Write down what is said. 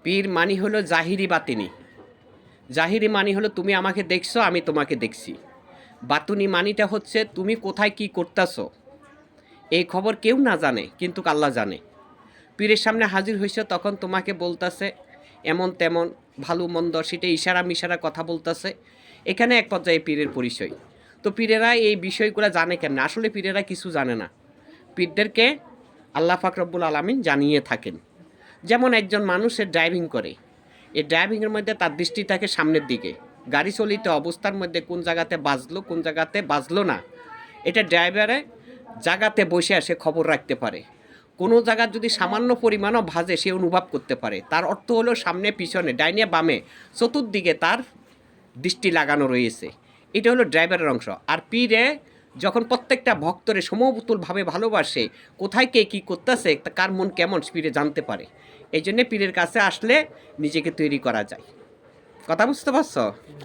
পীর মানি হলো জাহিরি বাতিনি। জাহিরি মানি হলো তুমি আমাকে দেখছো, আমি তোমাকে দেখছি। বাতুনি মানিটা হচ্ছে তুমি কোথায় কি করতেছো এই খবর কেউ না জানে, কিন্তু আল্লাহ জানে। পীরের সামনে হাজির হয়েছে, তখন তোমাকে বলতেছে এমন তেমন ভালো মন্দ, সেটা ইশারা মিশারা কথা বলতেছে। এখানে এক পর্যায়ে পীরের পরিচয়। তো পীরেরা এই বিষয়গুলো জানে কেমন? আসলে পীরেরা কিছু জানে না। পীরদেরকে আল্লাহ পাক রব্বুল আলামিন জানিয়ে থাকেন। যেমন একজন মানুষের ড্রাইভিং করে, এই ড্রাইভিংয়ের মধ্যে তার দৃষ্টি থাকে সামনের দিকে। গাড়ি চলিত অবস্থার মধ্যে কোন জায়গাতে বাজলো, কোন জায়গাতে বাজলো না, এটা ড্রাইভারে জায়গাতে বসে সে খবর রাখতে পারে। কোনো জায়গা যদি সামান্য পরিমাণও ভাজে সে অনুভব করতে পারে। তার অর্থ হলো সামনে পিছনে ডাইনে বামে চতুর্দিকে তার দৃষ্টি লাগানো রয়েছে। এটা হলো ড্রাইভারের অংশ। আর পীরে যখন প্রত্যেকটা ভক্তরে সমতুলভাবে ভালোবাসে, কোথায় কে কী করতেছে, কার মন কেমন, পীরে জানতে পারে। এই জন্যে পীরের কাছে আসলে নিজেকে তৈরি করা যায়। কথা বুঝতে পারছো?